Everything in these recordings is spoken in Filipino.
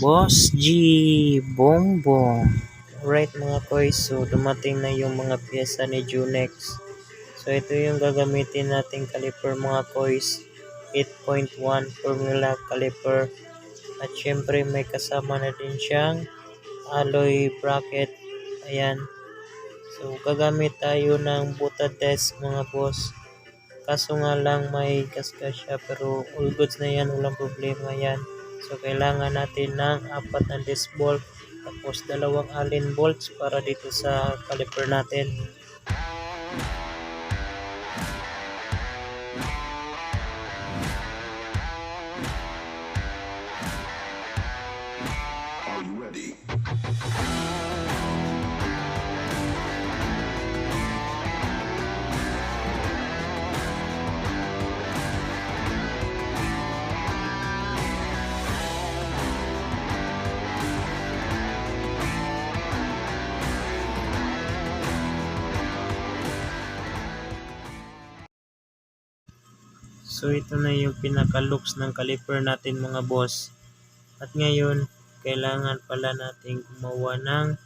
Boss G, Bongbong. Alright mga koys, so dumating na yung mga pyesa ni Junex. So ito yung gagamitin nating caliper mga koys. 8.1 formula caliper. At syempre may kasama na din siyang alloy bracket. Ayan. So gagamit tayo ng buta test mga boss. Kaso nga lang may gasgas siya pero all goods na yan, walang problema yan. So kailangan natin ng 4 na disc bolt tapos 2 allen bolts para dito sa caliper natin. Are you ready? So ito na yung pinaka-looks ng caliper natin mga boss. At ngayon, kailangan pala natin gumawa ng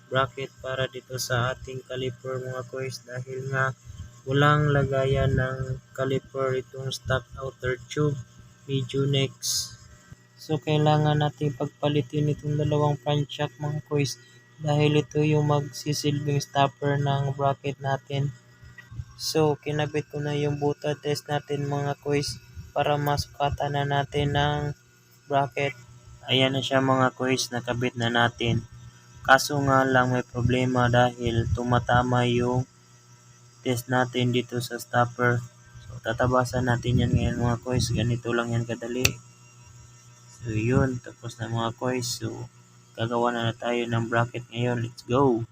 bracket para dito sa ating caliper mga boys dahil nga walang lagayan ng caliper itong stock outer tube ni Junex. So kailangan natin pagpalitin itong dalawang front shock mga boys dahil ito yung magsisilbing stopper ng bracket natin. So kinabit ko na yung buta test natin mga boys para masukatan na natin ng bracket. Ayan na siya mga boys, nakabit na natin. Kaso nga lang may problema dahil tumatama yung test natin dito sa stopper. So tatabasan natin yan ngayon mga boys, ganito lang yan kadali. So yun, tapos na mga boys. So gagawa na tayo ng bracket ngayon, let's go.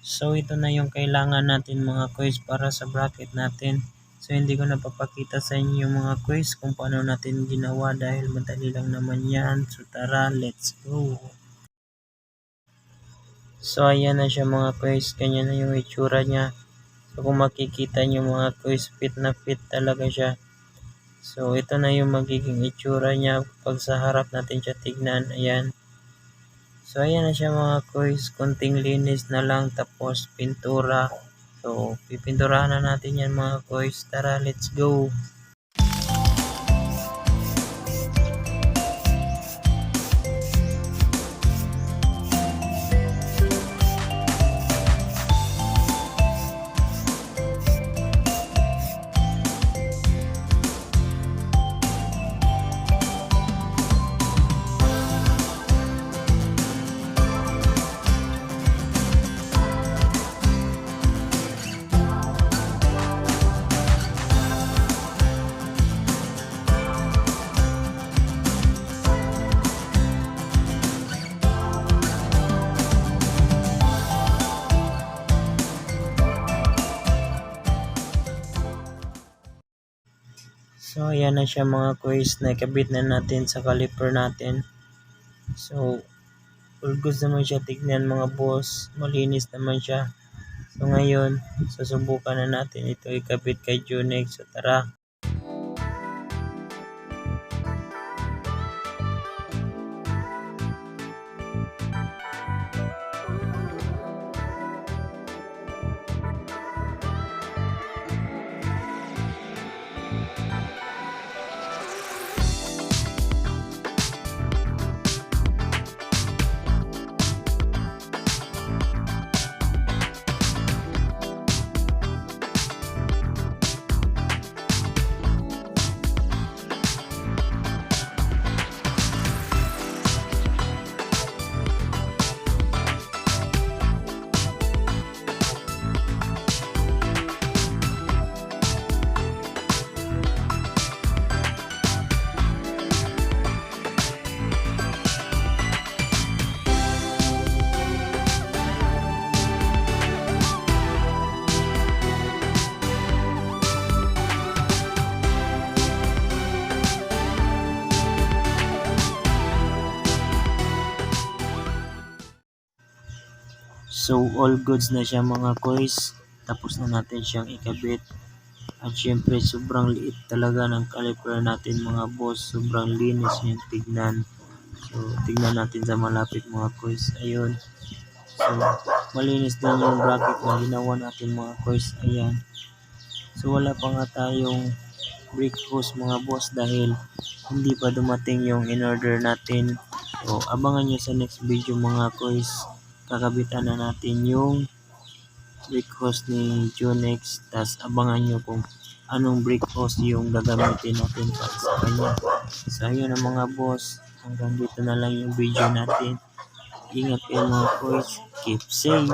So ito na yung kailangan natin mga boys para sa bracket natin. So hindi ko napapakita sa inyo yung mga quiz kung paano natin ginawa dahil madali lang naman yan. So tara, let's go. So ayan na siya mga quiz, ganyan na yung itsura niya. So kung makikita nyo mga quiz, fit na fit talaga siya. So ito na yung magiging itsura niya pag sa harap natin siya tignan, ayan. So ayan na siya mga quiz, konting linis na lang tapos pintura. So pipinturahan na natin yan mga quiz, tara let's go. So ayan na siya mga quiz, nakabit na natin sa caliper natin. So all good naman siya tignan mga boss, malinis naman siya. So ngayon, susubukan na natin ito ikabit kay Junex. So tara. So all goods na siya mga koys, tapos na natin siyang ikabit. At syempre sobrang liit talaga ng caliper natin mga boss, sobrang linis yung tignan. So, tignan natin sa malapit mga koys. Ayun. So, malinis din yung bracket na ginawa natin mga koys. Ayan. So, wala pa nga tayong brake hose mga boss dahil hindi pa dumating yung in-order natin. So, abangan nyo sa next video mga koys. Kakabitan na natin yung brake hose ni Jonex. Tas abangan nyo kung anong brake hose yung gagamitin natin para sa kanya. So, ayun ang mga boss. Hanggang dito na lang yung video natin. Ingat kayo mga koys. Keep safe.